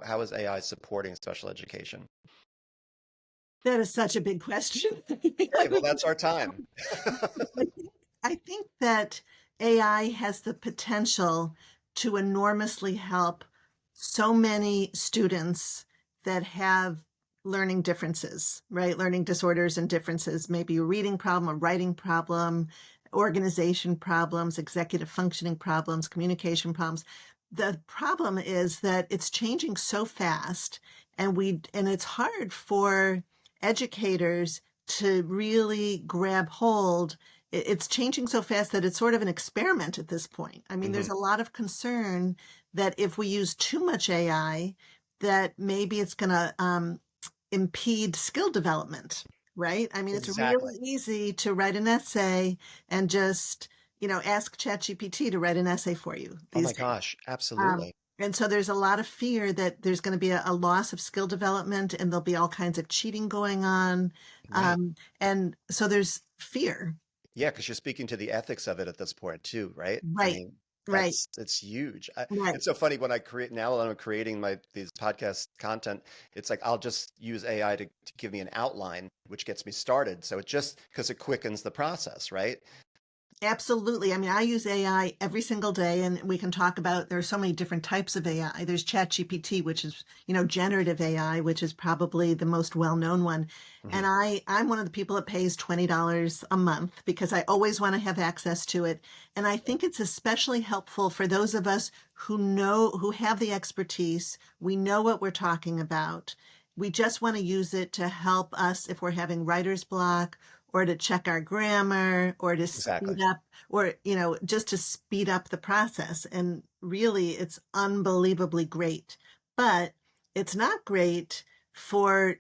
how is AI supporting special education? That is such a big question. Hey, well, that's our time. I think that AI has the potential to enormously help so many students that have learning differences, right? Learning disorders and differences, maybe a reading problem, a writing problem, organization problems, executive functioning problems, communication problems. The problem is that it's changing so fast and it's hard for educators to really grab hold. It's changing so fast that it's sort of an experiment at this point. I mean, Hmm. there's a lot of concern that if we use too much AI, that maybe it's going to impede skill development, right? I mean, it's Exactly. really easy to write an essay and just, ask ChatGPT to write an essay for you Oh these my days. gosh, Um, absolutely. and so there's a lot of fear that there's going to be a loss of skill development and there'll be all kinds of cheating going on. Right. And so there's fear. Yeah, because you're speaking to the ethics of it at this point too, right? I Right, mean, right, it's huge. right. It's so funny when I create now that I'm creating these podcast content, it's like I'll just use AI to give me an outline, which gets me started. So it just because it quickens the process, right? Absolutely. I mean, I use AI every single day, and we can talk about there are so many different types of AI. There's ChatGPT, which is, generative AI, which is probably the most well-known one. Hmm. And I'm one of the people that pays $20 a month because I always want to have access to it. And I think it's especially helpful for those of us who have the expertise. We know what we're talking about. We just want to use it to help us if we're having writer's block or to check our grammar or to Exactly. speed up or just to speed up the process. And really it's unbelievably great, but it's not great for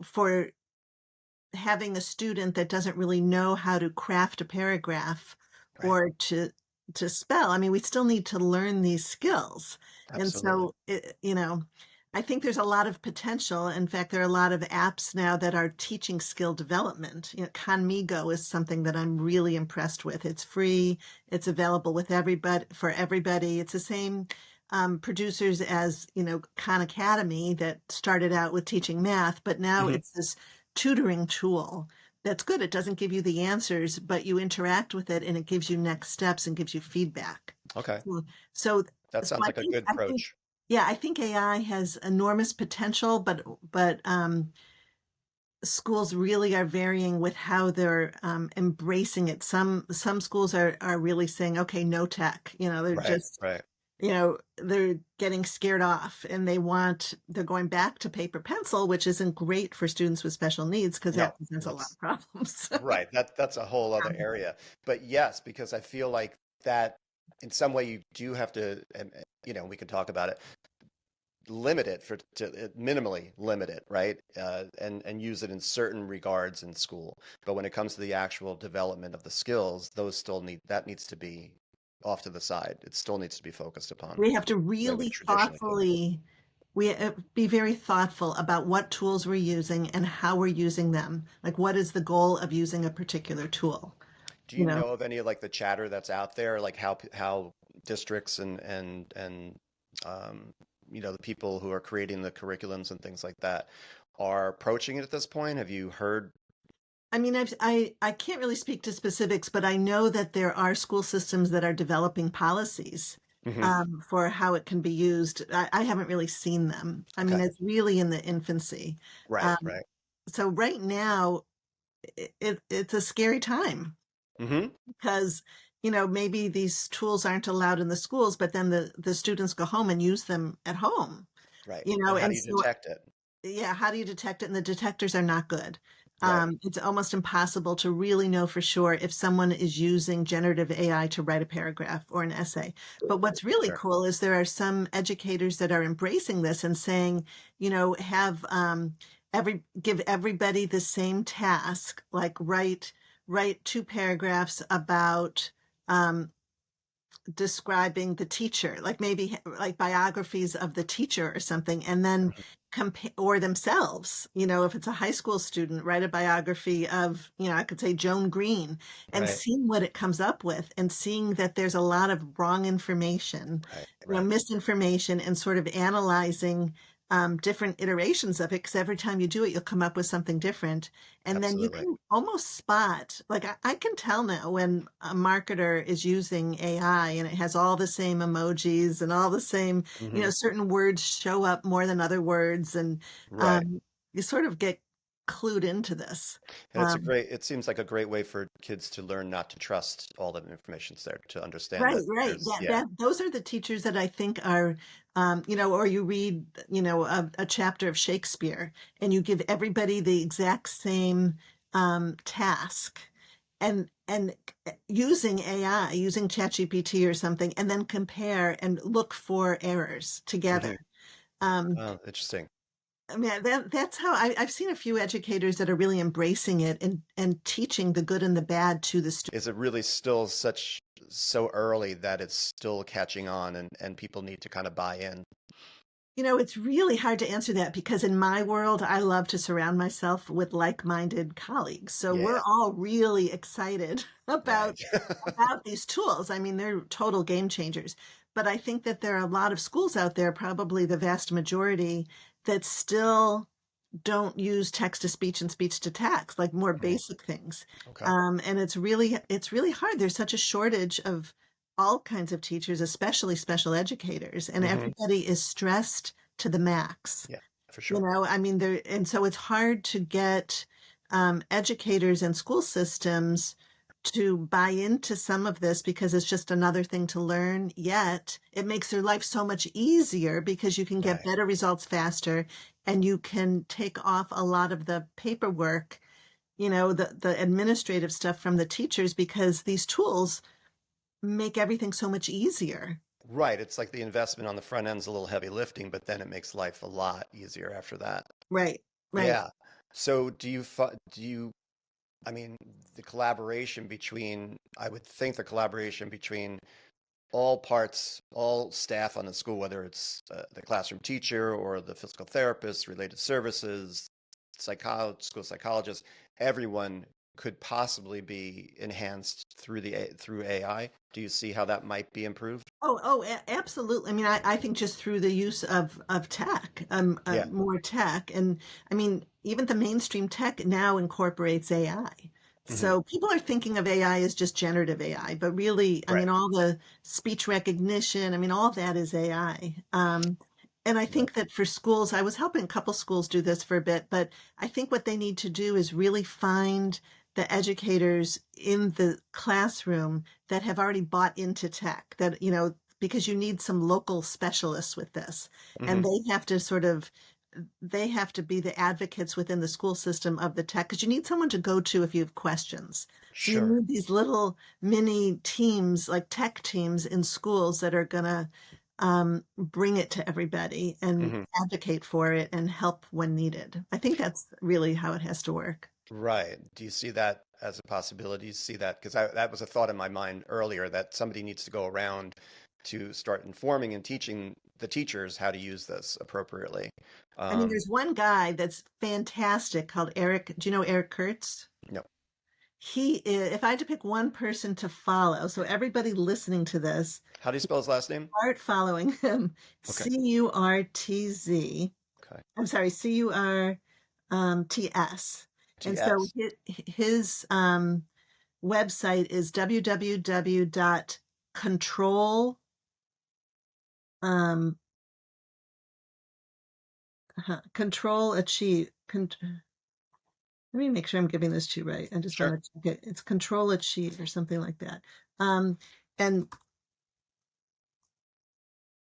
for having a student that doesn't really know how to craft a paragraph Right. or to spell. I mean, we still need to learn these skills. And Absolutely. so, I think there's a lot of potential. In fact, there are a lot of apps now that are teaching skill development. Conmigo is something that I'm really impressed with. It's free. It's available with everybody for everybody. It's the same producers as, Khan Academy that started out with teaching math, but now Hmm. it's this tutoring tool that's good. It doesn't give you the answers, but you interact with it and it gives you next steps and gives you feedback. Okay. So, so, That so sounds I like a think, good I think, approach. yeah, I think AI has enormous potential, but schools really are varying with how they're embracing it. Some schools are really saying, okay, no tech. They're Right. just Right. they're getting scared off and they're going back to paper pencil, which isn't great for students with special needs because No, that presents a lot that's of problems. right. That's a whole other area. But yes, because I feel like that in some way you do have to, and we can talk about it, limit it minimally limit it, right? And use it in certain regards in school. But when it comes to the actual development of the skills, that needs to be off to the side. It still needs to be focused upon We have to the way we really traditionally do it. thoughtfully we be very thoughtful about what tools we're using and how we're using them. Like, what is the goal of using a particular tool? Do You you know, know of any of like the chatter that's out there, like how districts and um, the people who are creating the curriculums and things like that are approaching it at this point? Have you heard? I mean, I can't really speak to specifics, but I know that there are school systems that are developing policies Hmm. for how it can be used. I haven't really seen them. I mean, Okay. it's really in the infancy. Right, Um, right. so right now, it's a scary time Hmm. because, maybe these tools aren't allowed in the schools, but then the students go home and use them at home, Right. And how do and you so detect it? yeah, how do you detect it? And the detectors are not good. Right. It's almost impossible to really know for sure if someone is using generative AI to write a paragraph or an essay. But what's really Sure. cool is there are some educators that are embracing this and saying, have give everybody the same task, like write two paragraphs about um, describing the teacher, like maybe like biographies of the teacher or something, and then Mhm. compare or themselves. You know, if it's a high school student, write a biography of, I could say Joan Green, and Right, seeing what it comes up with, and seeing that there's a lot of wrong information, right, right. misinformation, and sort of analyzing. Different iterations of it, because every time you do it, you'll come up with something different. And then you Absolutely. can almost spot, like I can tell now when a marketer is using AI and it has all the same emojis and all the same, Hmm. certain words show up more than other words. And Right. um, you sort of get clued into this. And Um, it seems like a great way for kids to learn not to trust all the information's there, to understand Right, that right. there's, That yeah. those are the teachers that I think are, or you read, a chapter of Shakespeare and you give everybody the exact same task, and using AI, using ChatGPT or something, and then compare and look for errors together. Hmm. Um, Oh, interesting. I mean, that's how I've seen a few educators that are really embracing it and teaching the good and the bad to the students. Is it really still so early that it's still catching on and people need to kind of buy in? It's really hard to answer that because in my world, I love to surround myself with like-minded colleagues. So we're Yeah, all really excited right. about these tools. I mean, they're total game changers. But I think that there are a lot of schools out there, probably the vast majority, that still don't use text to speech and speech to text, like more Mhm. basic things. Okay. And it's really hard. There's such a shortage of all kinds of teachers, especially special educators, and Hmm. everybody is stressed to the max. Yeah, for sure. I mean, and so it's hard to get educators and school systems to buy into some of this because it's just another thing to learn. Yet it makes their life so much easier because you can get Right. better results faster and you can take off a lot of the paperwork, the administrative stuff from the teachers because these tools make everything so much easier. Right. It's like the investment on the front end's a little heavy lifting, but then it makes life a lot easier after that. Right, right. Yeah. So I mean, the collaboration between, I would think the collaboration between all parts, all staff on the school, whether it's the classroom teacher or the physical therapist, related services, school psychologists, everyone could possibly be enhanced through AI. Do you see how that might be improved? Absolutely. I mean, I think just through the use of tech, Yeah. more tech, and I mean, even the mainstream tech now incorporates AI. Hmm. So people are thinking of AI as just generative AI, but really, I Right. mean, all the speech recognition, I mean, all of that is AI. And I Right. think that for schools, I was helping a couple schools do this for a bit, but I think what they need to do is really find the educators in the classroom that have already bought into tech, that, because you need some local specialists with this. Hmm. And they have to be the advocates within the school system of the tech, because you need someone to go to if you have questions. So you Sure. need these little mini teams, like tech teams in schools that are going to bring it to everybody and Hmm. advocate for it and help when needed. I think that's really how it has to work. Right. Do you see that as a possibility? You see that? Because that was a thought in my mind earlier that somebody needs to go around to start informing and teaching the teachers how to use this appropriately. I mean, Um, there's one guy that's fantastic called Eric. Do you know Eric Kurtz? no. He is, if I had to pick one person to follow, so everybody listening to this, How do you spell his last name? start following him. Okay. Curtz. Okay. I'm sorry, Ts. And so TS. his website is www.control um, control achieve. Let me make sure I'm giving this to you right. I just want Sure. to check it. It's control achieve or something like that. Um, and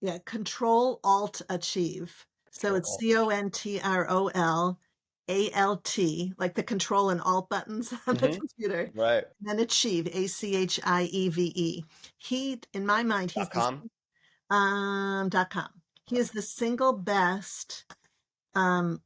yeah, control alt achieve. So Control it's Alt H. ControlAlt, like the control and alt buttons on the Hmm. computer. Right. And then achieve, ACHIEVE. He, in my mind, he's the .com. .com. He is the single best um,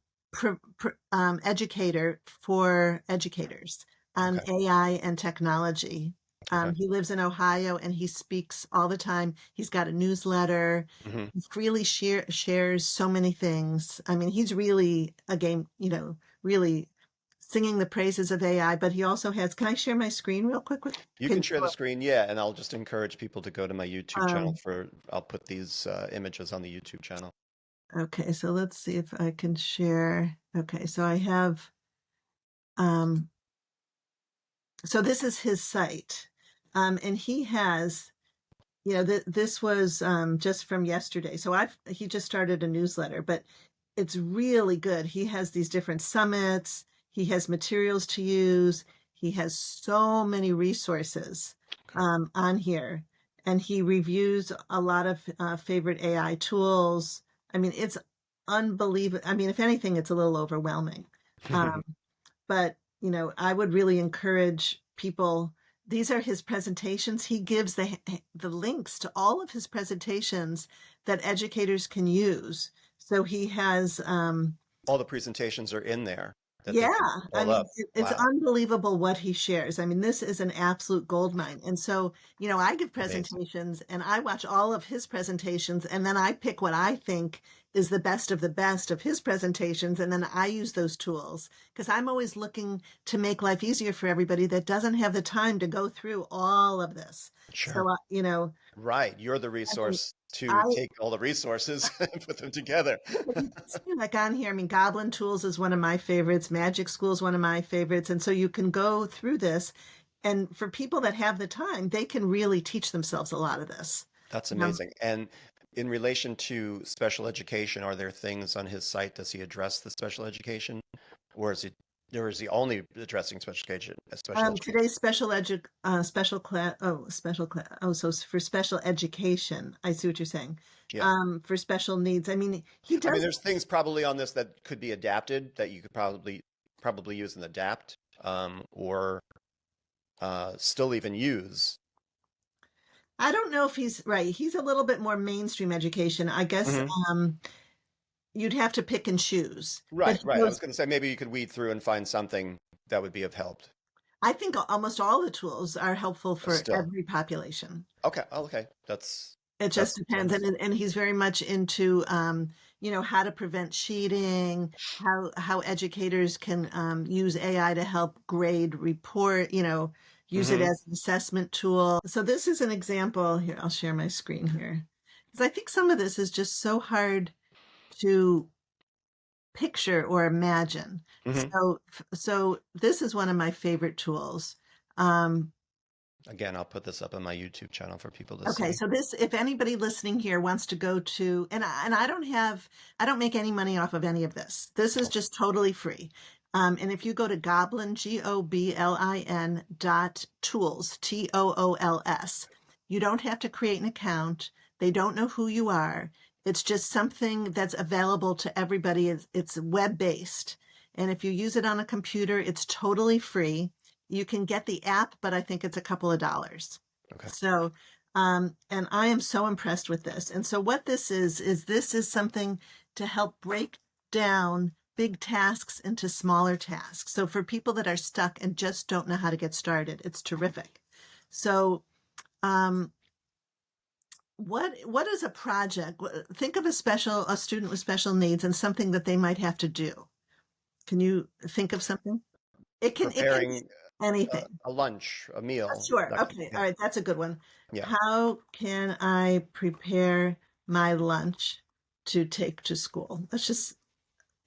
educator for educators on Okay. AI and technology. Okay. He lives in Ohio and he speaks all the time. He's got a newsletter. Hmm. He freely shares so many things. I mean, he's really a game, really singing the praises of AI, but he also has, can I share my screen real quick with, You can can you share do the it? screen, yeah, and I'll just encourage people to go to my YouTube channel Um, I'll put these images on the YouTube channel. okay, so let's see if I can share. Okay, so I have, um, so this is his site. And he has, this was just from yesterday. So he just started a newsletter, but it's really good. He has these different summits. He has materials to use. He has so many resources Okay. on here, and he reviews a lot of favorite AI tools. I mean, it's unbelievable. I mean, if anything, it's a little overwhelming. Um, but I would really encourage people. These are his presentations. He gives the links to all of his presentations that educators can use. So he has All the presentations are in there that they yeah, can I pull mean, up. it's Wow, unbelievable what he shares. I mean, this is an absolute gold mine. And so, I give amazing. presentations and I watch all of his presentations, and then I pick what I think is the best of his presentations. And then I use those tools because I'm always looking to make life easier for everybody that doesn't have the time to go through all of this. Sure. So, Right. You're the I mean, resource to I, take all the resources and put them together. But you can see, like on here, I mean, Goblin Tools is one of my favorites. Magic School is one of my favorites. And so you can go through this. And for people that have the time, they can really teach themselves a lot of this. That's Um, amazing. And in relation to special education, are there things on his site? Does he address the special education, or is he only addressing special education? Special education. Today's special class, special class. Oh, so for special education, I see what you're saying. Yeah. For special needs, I mean, he I mean, does. there's things probably on this that could be adapted that you could probably use and adapt, or still even use. I don't know if he's right. He's a little bit more mainstream education. I guess Hmm. you'd have to pick and choose. But Right, he right. I was goes going to say maybe you could weed through and find something that would be of help. I think almost all the tools are helpful for Still, every population. okay, okay. It just That's depends, wonderful. and he's very much into how to prevent cheating, how educators can use AI to help grade report, use it Hmm. as an assessment tool. So this is an example here. I'll share my screen here because I think some of this is just so hard to picture or imagine. Hmm. So this is one of my favorite tools. Um, Again, I'll put this up on my YouTube channel for people to Okay, see. so this, if anybody listening here wants to go to, and I don't make any money off of any of this. This is Okay. just totally free. And if you go to Goblin, Goblin dot tools, Tools, you don't have to create an account. They don't know who you are. It's just something that's available to everybody. It's web-based. And if you use it on a computer, it's totally free. You can get the app, but I think it's a couple of dollars. Okay. So, and I am so impressed with this. And so what this is something to help break down big tasks into smaller tasks. So for people that are stuck and just don't know how to get started, it's terrific. So, um, what is a project? Think of a student with special needs and something that they might have to do. Can you think of something? It can be Preparing anything. a lunch, a meal. Sure. That Okay. yeah, All right. That's a good one. yeah, How can I prepare my lunch to take to school? Let's just,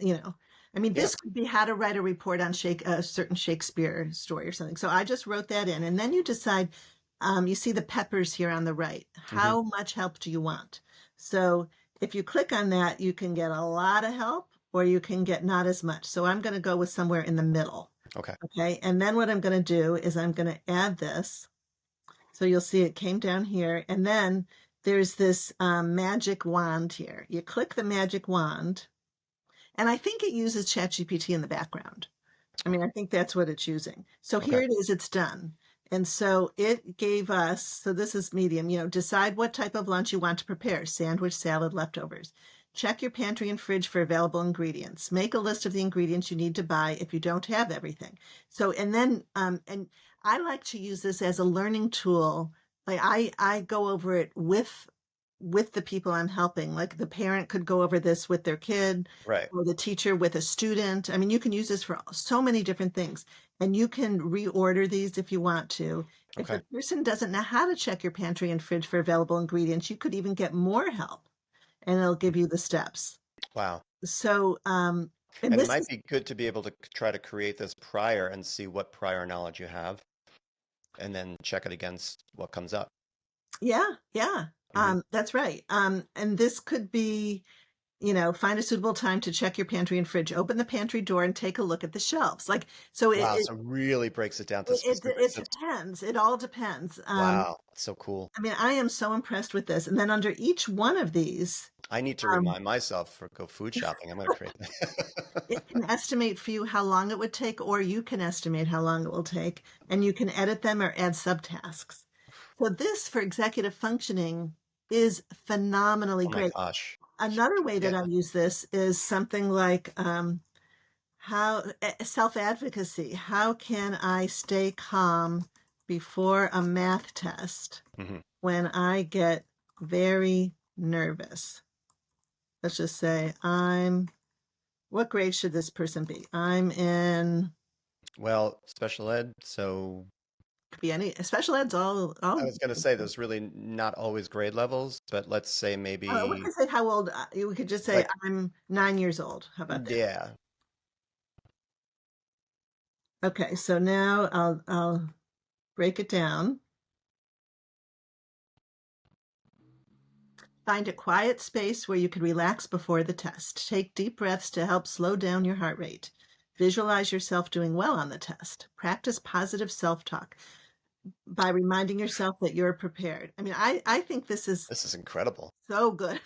you know, I mean, yeah. this could be how to write a report on a certain Shakespeare story or something. So I just wrote that in. And then you decide, you see the peppers here on the right. Hmm. How much help do you want? So if you click on that, you can get a lot of help or you can get not as much. So I'm going to go with somewhere in the middle. Okay. Okay. And then what I'm going to do is I'm going to add this. So you'll see it came down here. And then there's this magic wand here. You click the magic wand, and I think it uses ChatGPT in the background. I mean, I think that's what it's using. So Okay. here it is, it's done. And so it gave us, so this is medium, decide what type of lunch you want to prepare, sandwich, salad, leftovers. Check your pantry and fridge for available ingredients. Make a list of the ingredients you need to buy if you don't have everything. So, and then, and I like to use this as a learning tool. Like I go over it with the people I'm helping. Like the parent could go over this with their kid Right. or the teacher with a student. I mean, you can use this for so many different things. And you can reorder these if you want to. If the Okay. person doesn't know how to check your pantry and fridge for available ingredients, you could even get more help and it'll give you the steps. Wow. So, and And it this might is, be good to be able to try to create this prior and see what prior knowledge you have, and then check it against what comes up. yeah, yeah, Hmm. that's right. And this could be, find a suitable time to check your pantry and fridge, open the pantry door and take a look at the shelves. Like, so Wow. So it really breaks it down to it specifics. depends. It all depends. Wow. That's so cool. I mean, I am so impressed with this. And then under each one of these, I need to um, remind myself for go food shopping. I'm going to create that. it can estimate for you how long it would take, or you can estimate how long it will take, and you can edit them or add subtasks. So this for executive functioning is phenomenally Oh my great. gosh. Another way Yeah. that I use this is something like how self-advocacy. How can I stay calm before a math test Hmm. when I get very nervous? Let's just say what grade should this person be? I'm in, Well, special ed. So could be any, special ed's I was going to say there's really not always grade levels, but let's say we maybe could say how old, we could just say like, I'm 9 years old. How about that? yeah. Okay, so now I'll break it down. Find a quiet space where you can relax before the test. Take deep breaths to help slow down your heart rate. Visualize yourself doing well on the test. Practice positive self-talk by reminding yourself that you're prepared. I mean, I think this is This is incredible. so good.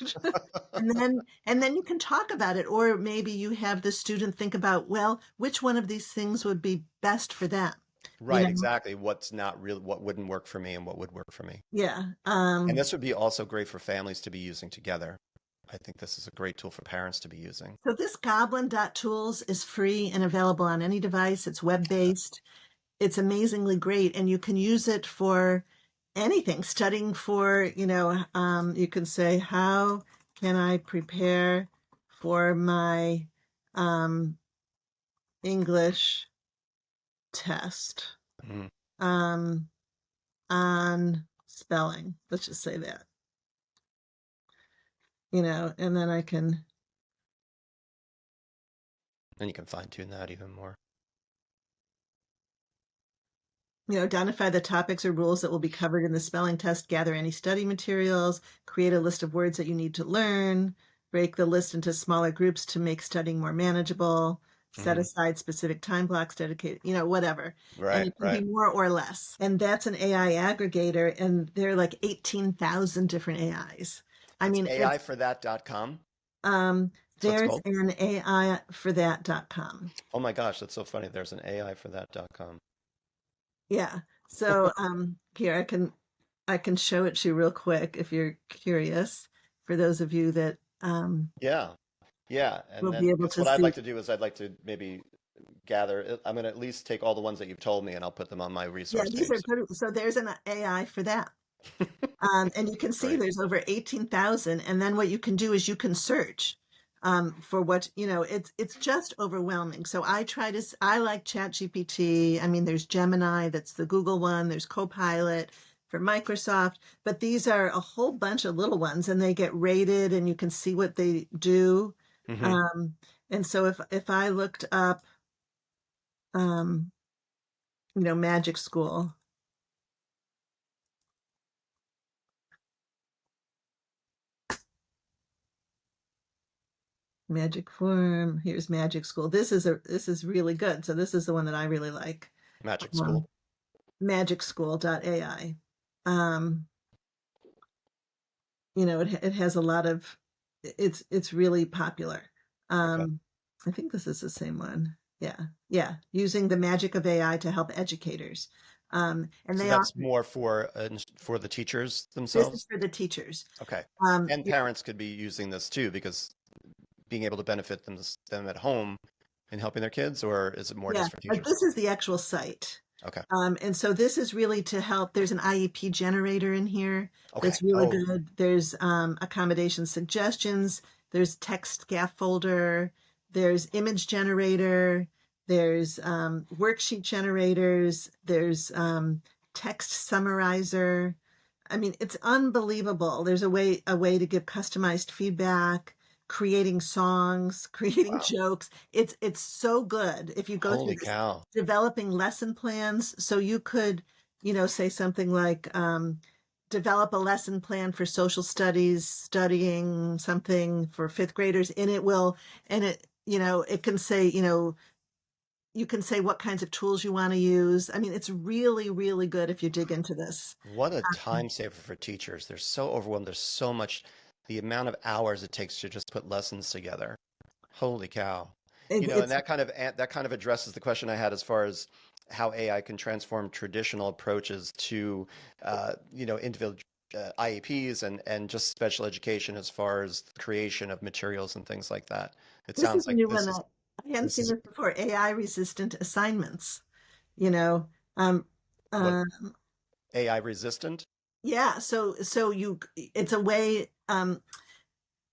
And then you can talk about it, or maybe you have the student think about, well, which one of these things would be best for them, you Right, know? exactly. What's not real, what wouldn't work for me and what would work for me. Yeah. And this would be also great for families to be using together. I think this is a great tool for parents to be using. So this Goblin Tools is free and available on any device. It's web-based. It's amazingly great, and you can use it for anything. Studying for, you can say, how can I prepare for my um, English test Mhm. um, on spelling? Let's just say that, and then I can, And you can fine tune that even more. identify the topics or rules that will be covered in the spelling test, gather any study materials, create a list of words that you need to learn, break the list into smaller groups to make studying more manageable, set Hmm. aside specific time blocks dedicated, whatever. And Right, it can be right. more or less. And that's an AI aggregator, and there are like 18,000 different AIs. I It's mean, AI for that.com. um, That's what it's there's called. an AI for that.com. Oh my gosh, that's so funny. There's an AI for that.com. Yeah. So here I can show it to you real quick if you're curious. For those of you that Yeah, yeah. And will be then able because to what I'd see. like to do is I'd like to maybe gather, I'm going to at least take all the ones that you've told me and I'll put them on my Yeah, resource these are page. good. So there's an AI for that. And you can see Great. there's over 18,000. And then what you can do is you can search for what, it's just overwhelming. So I like ChatGPT. I mean, there's Gemini, that's the Google one. There's Copilot for Microsoft, but these are a whole bunch of little ones and they get rated and you can see what they do. Hmm. Um, and so if I looked up, um, Magic School, Magic Form. Here's Magic School. This is really good. So this is the one that I really like. Magic Um, School. magicschool.ai. Um, it has a lot of it's really popular. Okay. Um, I think this is the same one. Yeah. Yeah. Using the magic of AI to help educators. And So they that's offer more for the teachers this is themselves? for the teachers. Okay. Um, And parents could be using this too because being able to benefit them at home in helping their kids, or is it more yeah, just for but teachers? this is the actual site. Okay. And so this is really to help. There's an IEP generator in here Okay. that's really Oh, good. There's accommodation suggestions. There's text scaffolder. There's image generator. There's worksheet generators. There's text summarizer. I mean, it's unbelievable. There's a way to give customized feedback, creating songs, creating wow. jokes. It's so good. If you go through Holy this, cow. developing lesson plans, so you could, say something like develop a lesson plan for social studies, studying something for fifth graders, and it can say, you can say what kinds of tools you want to use. I mean, it's really, really good if you dig into this. What a time saver for teachers. They're so overwhelmed. There's so much, the amount of hours it takes to just put lessons together. Holy cow. And It's that kind of addresses the question I had as far as how AI can transform traditional approaches to individual IEPs and just special education as far as the creation of materials and things like that. It This sounds is a like new one this is that I hadn't this seen is this before. AI resistant assignments. You know, um, what uh, AI resistant. yeah. So it's a way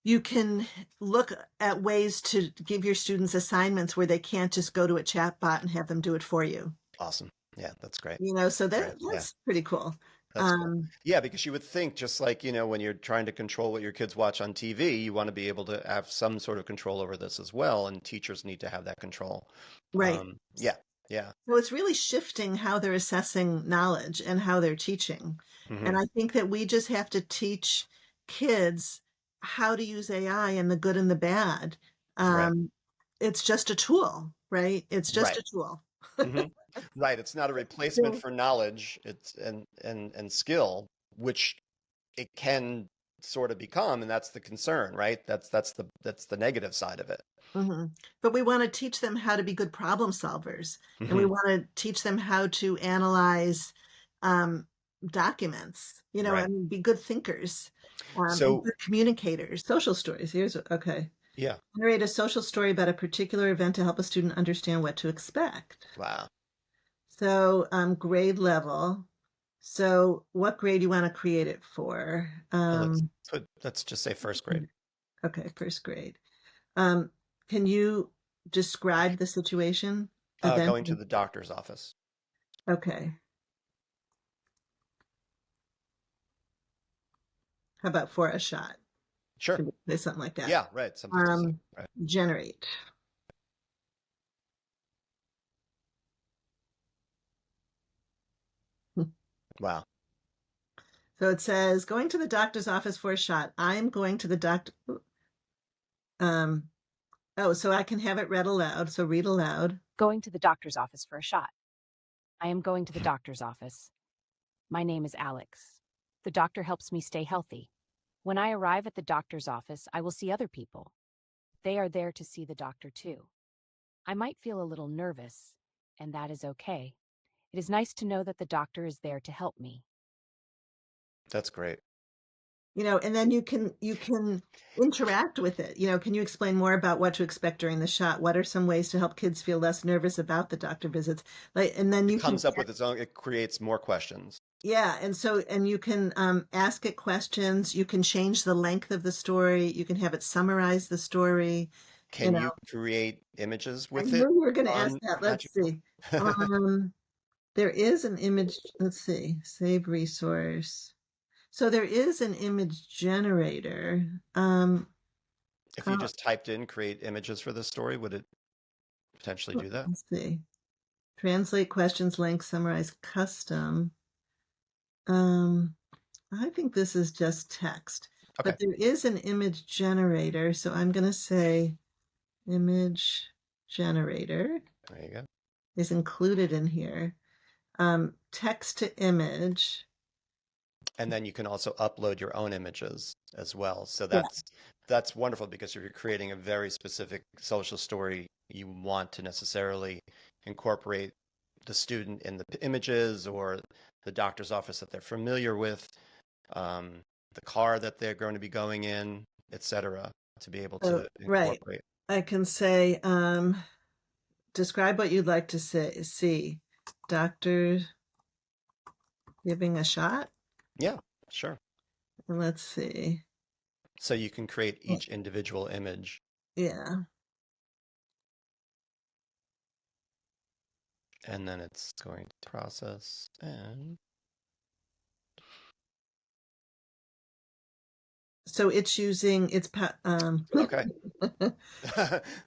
you can look at ways to give your students assignments where they can't just go to a chat bot and have them do it for you. Awesome. Yeah, that's great. So Great. Yeah. that's pretty cool. That's cool. Um, Yeah, because you would think just like, when you're trying to control what your kids watch on TV, you want to be able to have some sort of control over this as well, and teachers need to have that control. right. Yeah, yeah. So it's really shifting how they're assessing knowledge and how they're teaching. And Hmm. I think that we just have to teach kids how to use AI and the good and the bad. Right, Um, it's just a tool, right? It's just right. a tool. Hmm. Right. It's not a replacement So- for knowledge, it's and skill, which it can sort of become, and that's the concern, right? That's the negative side of it. Mhm. But we want to teach them how to be good problem solvers, and we Hmm. want to teach them how to analyze um, documents, Right. and be good thinkers, and So, good communicators. Social stories. Okay. yeah. Generate a social story about a particular event to help a student understand what to expect. Wow. So, grade level. So, what grade you want to create it for? Oh, let's just say first grade. Okay, first grade. Um, can you describe the situation? Event? Going to the doctor's office. Okay. How about for a shot? Sure. Can we say something like that? Yeah, right. Something specific. Right. Generate. Wow. So it says, going to the doctor's office for a shot. I'm going to the doctor. Um, oh, so I can have it read aloud. So read aloud. Going to the doctor's office for a shot. I am going to the doctor's office. My name is Alex. The doctor helps me stay healthy. When I arrive at the doctor's office, I will see other people. They are there to see the doctor too. I might feel a little nervous, and that is okay. It is nice to know that the doctor is there to help me. That's great. And then you can interact with it. Can you explain more about what to expect during the shot? What are some ways to help kids feel less nervous about the doctor visits? And then It you can, comes up with its own, it creates more questions. yeah, and you can ask it questions. You can change the length of the story. You can have it summarize the story. You Can know, you create images I with it knew you were going to ask on that. Let's Magic? see. Um, there is an image. Let's see. Save resource. So there is an image generator. If you Uh, just typed in create images for this story, would it potentially do that? let's see. Translate questions, length, summarize, custom. Um, I think this is just text, Okay, but there is an image generator. So I'm going to say image generator there you go. is included in here. Text to image. And then you can also upload your own images as well. So Yeah. that's wonderful because if you're creating a very specific social story, you want to necessarily incorporate the student in the images or the doctor's office that they're familiar with, um, the car that they're going to be going in, etc., to be able So, to right. incorporate. I can say, describe what you'd like to see. doctor giving a shot. Yeah, sure. And let's see. So you can create each individual image. Yeah. And then it's going to process and So it's using okay.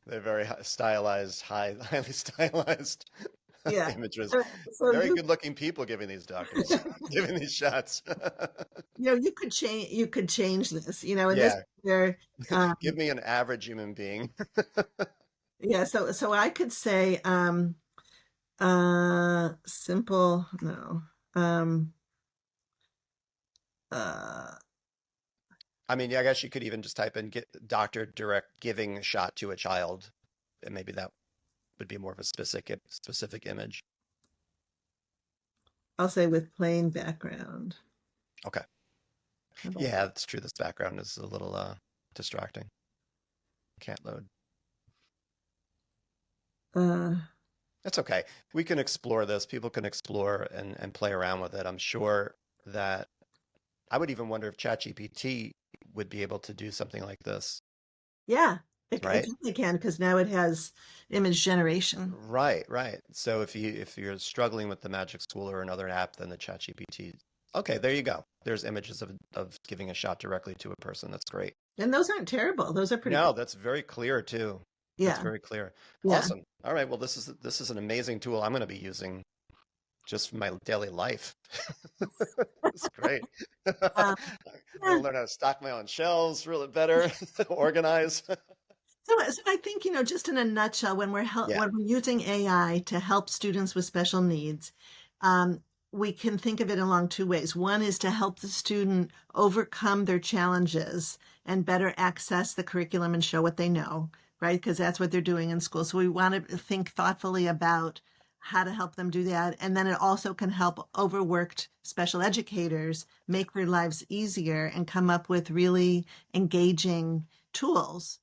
They're very stylized, highly stylized yeah. images. So Very you good looking people giving these doctors, giving these shots. you could change this, in this Yeah, there give me an average human being. yeah, so I could say simple no. Um uh I mean, yeah, I guess you could even just type in get doctor direct giving a shot to a child, and maybe that would be more of a specific image. I'll say with plain background. Okay. How about Yeah, that's true. This background is a little distracting. Can't load. uh That's okay. We can explore this. People can explore and play around with it. I'm sure that I would even wonder if ChatGPT would be able to do something like this, yeah, it right? definitely can because now it has image generation. Right, right. So if you're struggling with the Magic School or another app, then the ChatGPT, okay, there you go. There's images of giving a shot directly to a person. That's great. And those aren't terrible. Those are pretty good. No, that's very clear too. That's Yeah. very clear. Yeah. Awesome. All right. Well, this is an amazing tool I'm going to be using just for my daily life. It's great. I'm Um, gonna yeah. learn how to stock my own shelves really better, organize. So I think, just in a nutshell, Yeah. when we're using AI to help students with special needs, um, we can think of it along two ways. One is to help the student overcome their challenges and better access the curriculum and show what they know, right? Because that's what they're doing in school. So we want to think thoughtfully about how to help them do that. And then it also can help overworked special educators make their lives easier and come up with really engaging tools